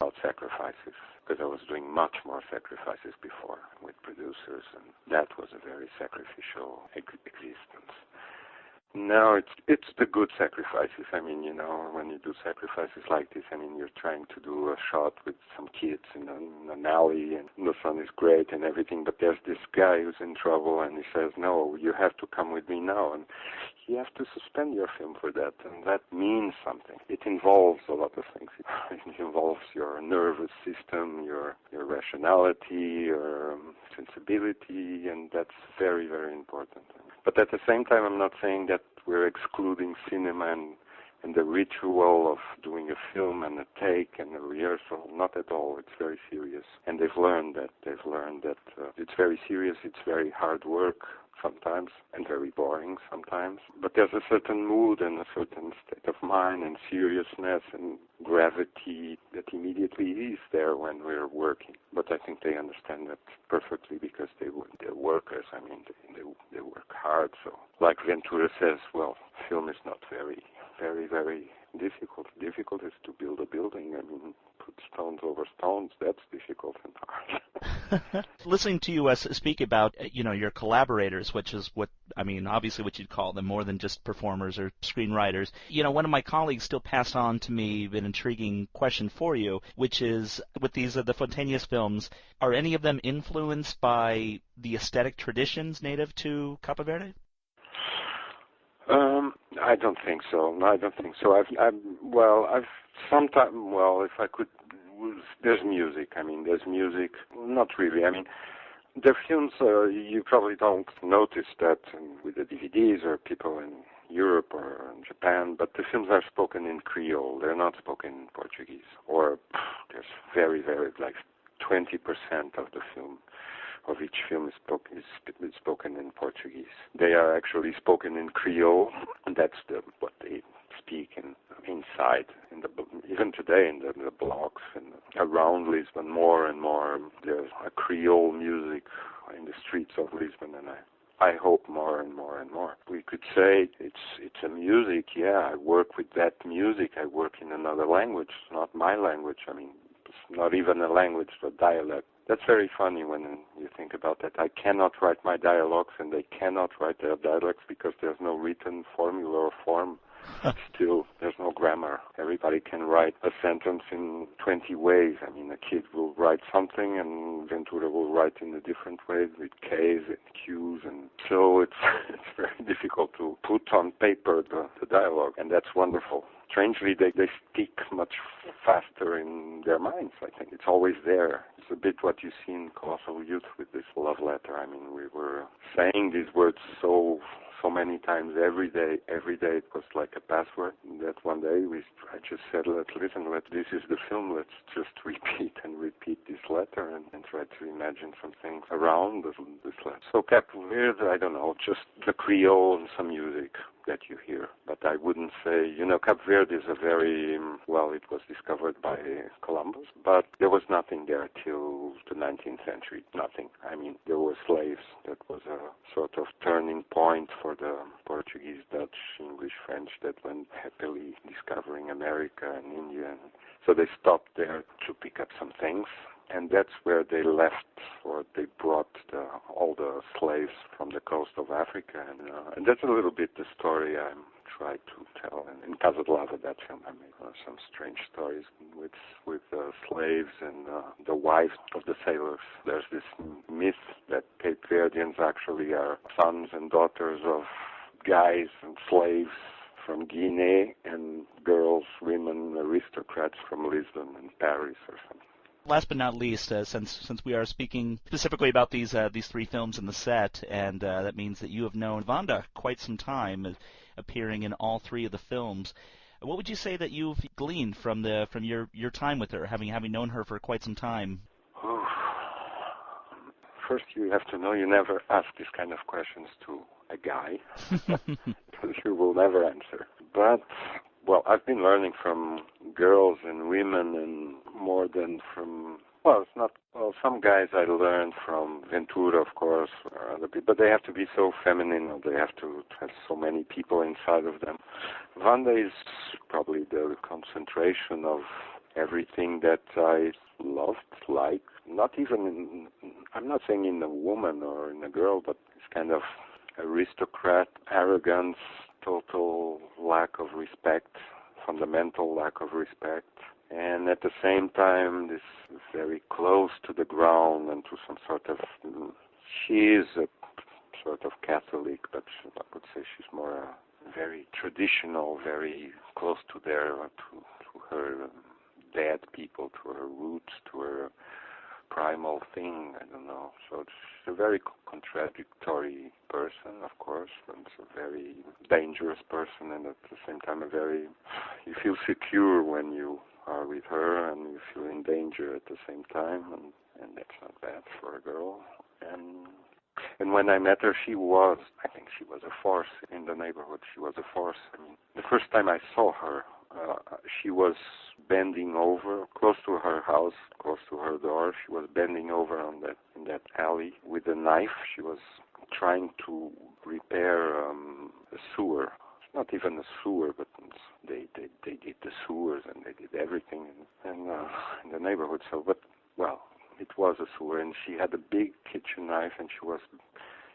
about sacrifices, because I was doing much more sacrifices before with producers, and that was a very sacrificial existence. No, it's the good sacrifices. I mean, when you do sacrifices like this, I mean, you're trying to do a shot with some kids in an alley, and the sun is great and everything, but there's this guy who's in trouble, and he says, no, you have to come with me now, and you have to suspend your film for that, and that means something. It involves a lot of things. It involves your nervous system, your rationality, your sensibility, and that's very, very important. But at the same time, I'm not saying that we're excluding cinema and the ritual of doing a film and a take and a rehearsal. Not at all. It's very serious. And they've learned that. It's very serious. It's very hard work sometimes and very boring sometimes. But there's a certain mood and a certain state of mind and seriousness and gravity that immediately is there when we're working. But I think they understand that perfectly because they're workers. I mean, they work hard. So like Ventura says, well, film is not very, very, very difficult. Difficult is to build a building. I mean, put stones over stones. That's difficult and hard. Listening to you speak about, your collaborators, which is obviously what you'd call them, more than just performers or screenwriters. One of my colleagues still passed on to me an intriguing question for you, which is, with these the Fontañez films, are any of them influenced by the aesthetic traditions native to Capo Verde? I don't think so. No, I don't think so. I've sometimes, if I could, there's music. I mean, there's music. Not really. I mean, the films, you probably don't notice that with the DVDs or people in Europe or in Japan, but the films are spoken in Creole. They're not spoken in Portuguese. Or there's very, very, like 20% of the film, of each film is spoken in Portuguese. They are actually spoken in Creole, and that's what they speak inside. Even today in the blocks and around Lisbon, more and more there's a Creole music in the streets of Lisbon, and I hope more and more and more. We could say it's a music. Yeah, I work with that music. I work in another language, not my language. I mean, it's not even a language, but dialect. That's very funny when you think about that. I cannot write my dialogues, and they cannot write their dialects because there's no written formula or form. Still, there's no grammar. Everybody can write a sentence in 20 ways. I mean, a kid will write something, and Ventura will write in a different way with K's and Q's, and so it's very difficult to put on paper the dialogue, and that's wonderful. Strangely, they speak much faster in their minds, I think. It's always there. It's a bit what you see in Colossal Youth with this love letter. I mean, we were saying these words so many times every day. Every day it was like a password. That one day I just said, this is the film. Let's just repeat this letter and try to imagine some things around this letter. So Capo Verde, I don't know, just the Creole and some music that you hear. But I wouldn't say, Capo Verde is a very, it was discovered by Columbus, but there was nothing there till the 19th century. Nothing. I mean, there were slaves. That was a sort of turning point for the Portuguese, Dutch, English, French that went happily discovering America and India. So they stopped there to pick up some things. And that's where they left, or they brought all the slaves from the coast of Africa. And that's a little bit the story I try to tell. And in Casa de Lava, that film, I made some strange stories with slaves and the wives of the sailors. There's this myth that Cape Verdeans actually are sons and daughters of guys and slaves from Guinea and girls, women, aristocrats from Lisbon and Paris or something. Last but not least, since we are speaking specifically about these three films in the set, and that means that you have known Wanda quite some time, appearing in all three of the films. What would you say that you've gleaned from your time with her, having known her for quite some time? Oh. First, you have to know you never ask these kind of questions to a guy, because you will never answer. But I've been learning from girls and women, and more than from, some guys I learned from Ventura, of course, or other people, but they have to be so feminine, or they have to have so many people inside of them. Wanda is probably the concentration of everything that I loved, liked. Not even, I'm not saying in a woman or in a girl, but this kind of aristocrat, arrogance, total lack of respect, fundamental lack of respect. And at the same time, this very close to the ground and to some sort of, she is a sort of Catholic, but I would say she's more very traditional, very close to her dead people, to her roots, to her primal thing, I don't know. So she's a very contradictory person, of course, and it's a very dangerous person, and at the same time you feel secure when you are with her, and you feel in danger at the same time, and that's not bad for a girl. And when I met her, I think she was a force in the neighborhood. She was a force. I mean, the first time I saw her, she was bending over close to her house, close to her door. She was bending over in that alley with a knife. She was trying to repair a sewer. It's not even a sewer, but they did the sewers and they did everything in the neighborhood. So, it was a sewer, and she had a big kitchen knife, and she was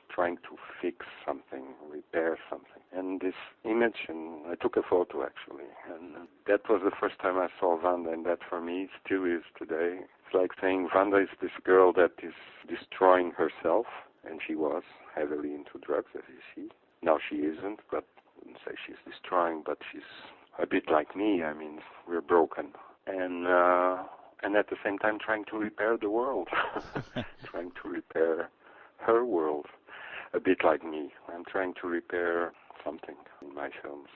trying to fix something, repair something. And this image, and I took a photo actually, and that was the first time I saw Wanda, and that for me still is today. It's like saying Wanda is this girl that is destroying herself, and she was heavily into drugs, as you see. Now she isn't, but I wouldn't say she's destroying, but she's a bit like me. I mean, we're broken. And at the same time trying to repair the world, trying to repair her world, a bit like me. I'm trying to repair something in my films.